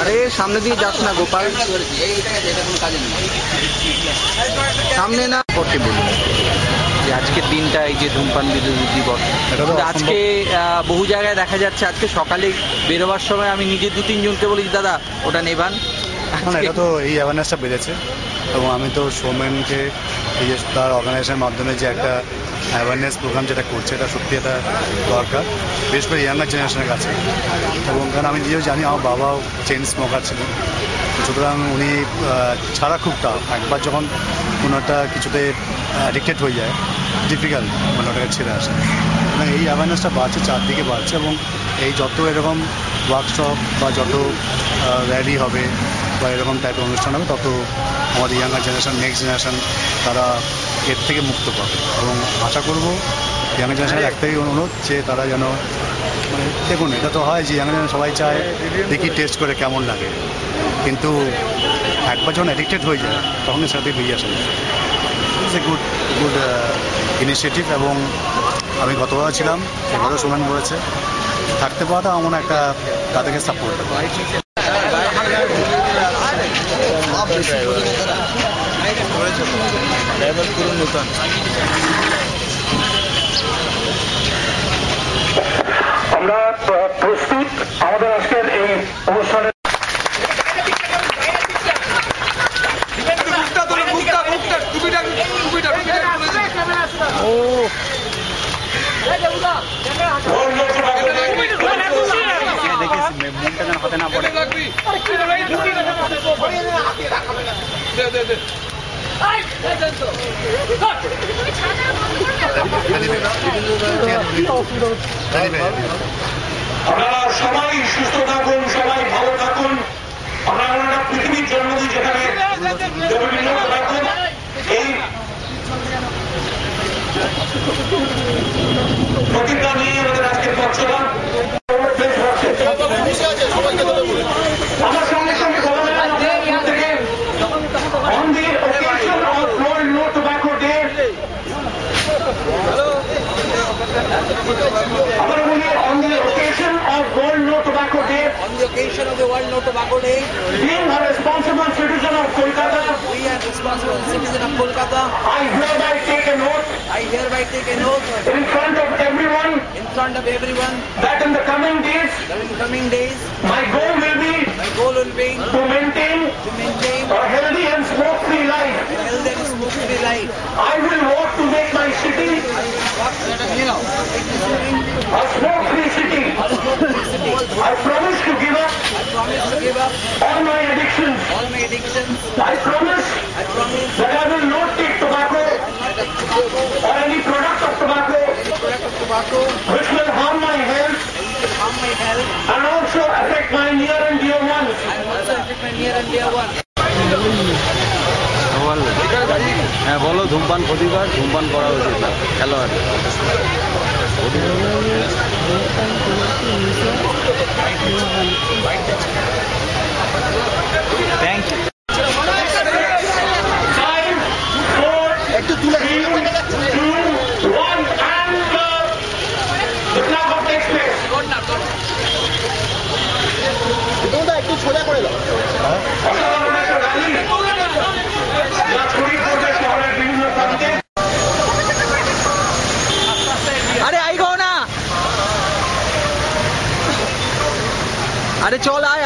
আরে সামনে দিয়ে যাস না গোপাল, সামনে না করতে বলুন যে আজকের দিনটা এই যে ধূমপান বিরোধী দিবস, আজকে বহু জায়গায় দেখা যাচ্ছে আজকে সকালে বেরোবার সময় আমি নিজে 2-3 জনকে বলেছি দাদা ওটা নেবান। এটা তো এই অ্যাওয়ারনেসটা বেড়েছে এবং আমি তো সোমেনকে এই যে তার অর্গানাইজেশনের মাধ্যমে যে একটা অ্যাওয়ারনেস প্রোগ্রাম যেটা করছে এটা সত্যি এটা দরকার, বিশেষ করে ইয়াঙ্গার জেনারেশনের কাছে। এবং কারণ আমি নিজেও জানি আমার বাবাও চেইন স্মোকার ছিলেন, সুতরাং উনি ছাড়া খুব টাফ। একবার যখন কোনো একটা কিছুতে অ্যাডিক্টেড হয়ে যায় ডিফিকাল্ট মানে ওটাকে ছেড়ে আসে। এবং এই অ্যাওয়ারনেসটা বাড়ছে, চারদিকে বাড়ছে এবং এই যত এরকম ওয়ার্কশপ বা যত র্যালি হবে বা এরকম টাইপের অনুষ্ঠান হবে তত আমাদের ইয়াঙ্গার জেনারেশন, নেক্সট জেনারেশন তারা এর থেকে মুক্ত পাবে। এবং আশা করবো ইয়াঙ্গার জেনারেশনের একটাই অনুরোধ যে তারা যেন মানে দেখুন এটা তো হয় যে ইয়াঙ্গার জেনারেশন সবাই চায় দেখি টেস্ট করে কেমন লাগে, কিন্তু একবার যখন অ্যাডিক্টেড হয়ে যায় তখন সেটা থেকে বেরিয়ে আসে। ইটস এ গুড ইনিশিয়েটিভ এবং আমি গতবার ছিলাম, এবারও সুমান বলেছে থাকতে পারাটা আমার মনে একটা তাদেরকে সাপোর্ট। আমরা প্রস্তুত আমাদের আজকের এই অনুষ্ঠানে। হাতে না পড়ে আপনারা সবাই সুস্থ থাকুন, সবাই ভালো থাকুন। আপনারা পৃথিবীর জন্মদিন যেখানে রাখুন এই প্রতিজ্ঞা নিয়ে আমাদের আজকের পথসভা। আমার সঙ্গে সঙ্গে থেকে on the occasion of World No Tobacco Day, on the occasion of World No Tobacco Day, on the occasion of the World No Tobacco Day, being a responsible citizen of Kolkata, we are responsible citizen of Kolkata. I hereby take an oath in front of everyone that in the coming days my goal will be to maintain a healthy and smoke-free life. I will work to make my city a smoke-free city. I promise to give up all my addictions. I promise that I will not take tobacco or any product of tobacco which will harm my health and also affect my near and dear ones. হ্যাঁ বলো, ধূমপান ক্ষতিকর, ধূমপান করা উচিত না খেলোয়াড়। Thank you. একটু তুলে একটু সোজা করে দাও। আরে আই গো না, আরে চল আয়।